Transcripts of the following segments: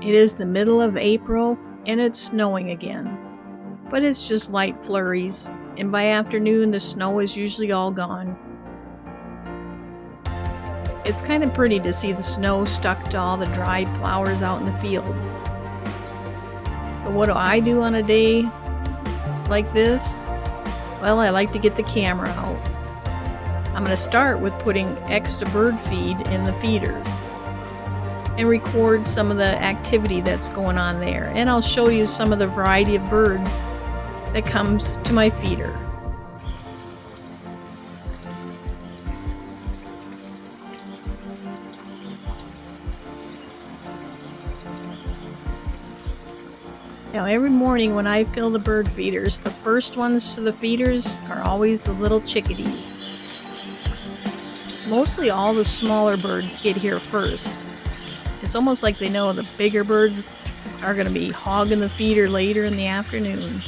It is the middle of April and it's snowing again. But it's just light flurries, and by afternoon the snow is usually all gone. It's kind of pretty to see the snow stuck to all the dried flowers out in the field. But what do I do on a day like this? Well, I like to get the camera out. I'm going to start with putting extra bird feed in the feeders and record some of the activity that's going on there. And I'll show you some of the variety of birds that comes to my feeder. Now every morning when I fill the bird feeders, the first ones to the feeders are always the little chickadees. Mostly all the smaller birds get here first. It's almost like they know the bigger birds are going to be hogging the feeder later in the afternoon.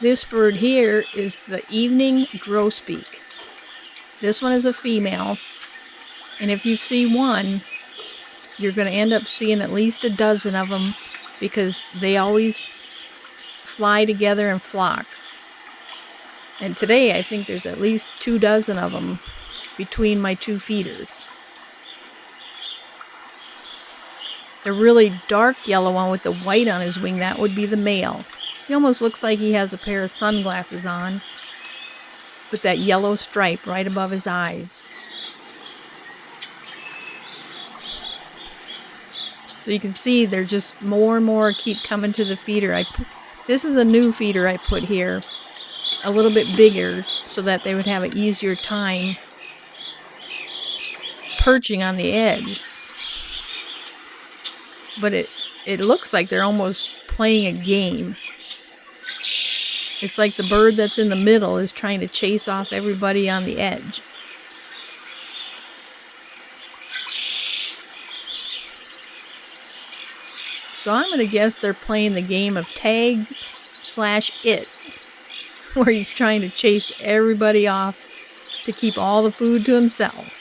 This bird here is the evening grosbeak. This one is a female, and if you see one, you're going to end up seeing at least a dozen of them because they always fly together in flocks. And today I think there's at least 24 of them between my two feeders. The really dark yellow one with the white on his wing, that would be the male. He almost looks like he has a pair of sunglasses on with that yellow stripe right above his eyes. So you can see they're just more and more keep coming to the feeder. This is a new feeder I put here, a little bit bigger so that they would have an easier time perching on the edge. But it looks like they're almost playing a game. It's like the bird that's in the middle is trying to chase off everybody on the edge. So I'm going to guess they're playing the game of tag/it, where he's trying to chase everybody off to keep all the food to himself.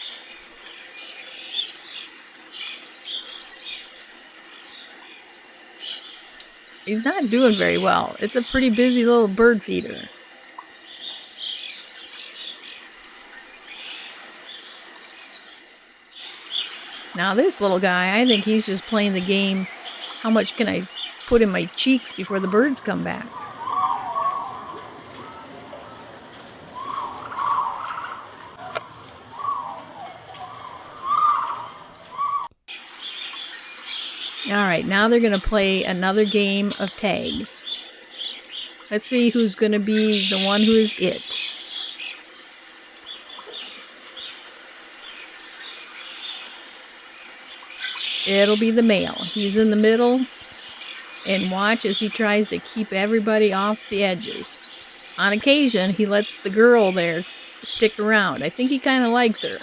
He's not doing very well. It's a pretty busy little bird feeder. Now this little guy, I think he's just playing the game, how much can I put in my cheeks before the birds come back? Alright, now they're going to play another game of tag. Let's see who's going to be the one who is it. It'll be the male. He's in the middle, and watch as he tries to keep everybody off the edges. On occasion, he lets the girl there stick around. I think he kind of likes her.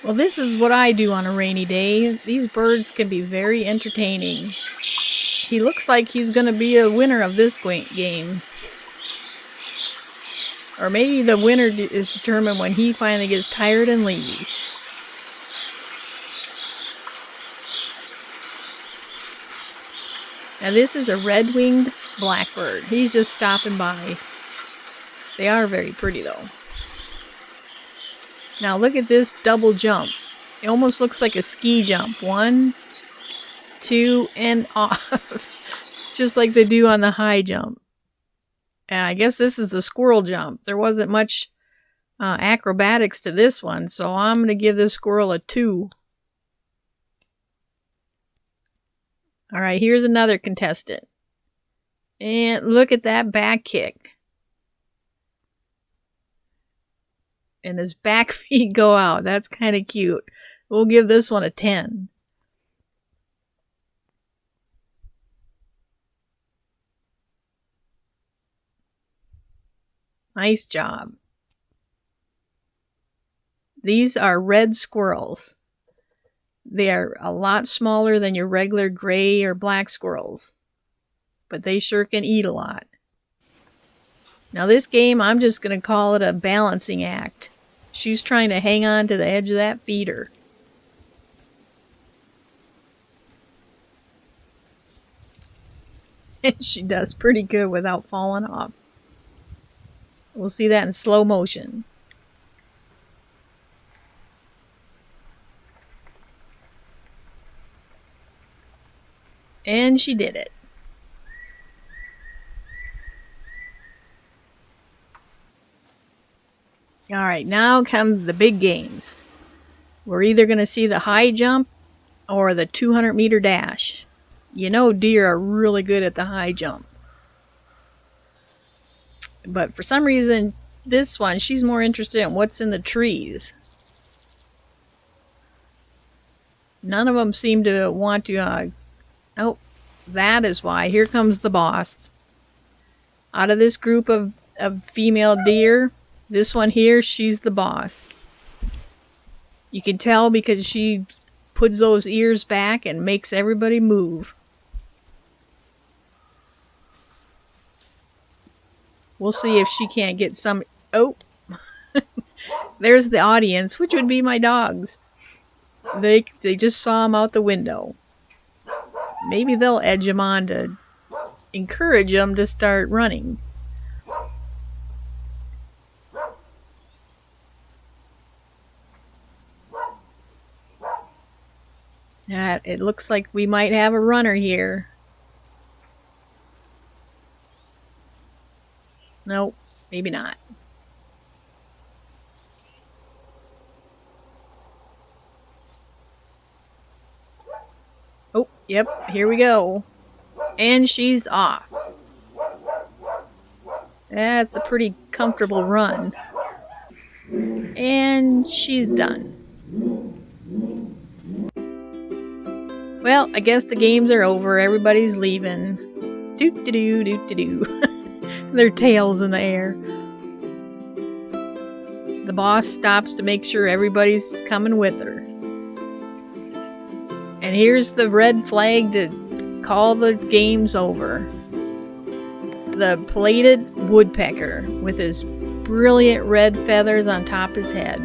Well, this is what I do on a rainy day. These birds can be very entertaining. He looks like he's going to be a winner of this game. Or maybe the winner is determined when he finally gets tired and leaves. Now this is a red-winged blackbird. He's just stopping by. They are very pretty though. Now look at this double jump. It almost looks like a ski jump. 1, 2, and off. Just like they do on the high jump. And I guess this is a squirrel jump. There wasn't much acrobatics to this one, so I'm going to give this squirrel a 2. Alright, here's another contestant. And look at that back kick. And his back feet go out. That's kind of cute. We'll give this one a 10. Nice job. These are red squirrels. They are a lot smaller than your regular gray or black squirrels. But they sure can eat a lot. Now this game, I'm just going to call it a balancing act. She's trying to hang on to the edge of that feeder. And she does pretty good without falling off. We'll see that in slow motion. And she did it. Alright, now come the big games. We're either going to see the high jump or the 200-meter dash. You know deer are really good at the high jump. But for some reason, this one, she's more interested in what's in the trees. None of them seem to want to... oh, that is why. Here comes the boss. Out of this group of female deer, this one here, she's the boss. You can tell because she puts those ears back and makes everybody move. We'll see if she can't get some... oh! There's the audience, which would be my dogs. They just saw him out the window. Maybe they'll edge him on to encourage him to start running. It looks like we might have a runner here. Nope, maybe not. Oh, yep, here we go. And she's off. That's a pretty comfortable run. And she's done. Well, I guess the games are over. Everybody's leaving. Doot-de-doo, doot-de-doo. Their tails in the air. The boss stops to make sure everybody's coming with her. And here's the red flag to call the games over. The plated woodpecker with his brilliant red feathers on top of his head.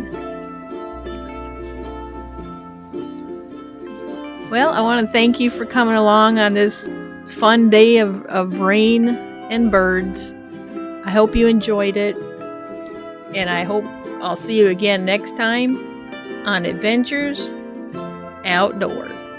Well, I want to thank you for coming along on this fun day of rain and birds. I hope you enjoyed it. And I hope I'll see you again next time on Adventures Outdoors.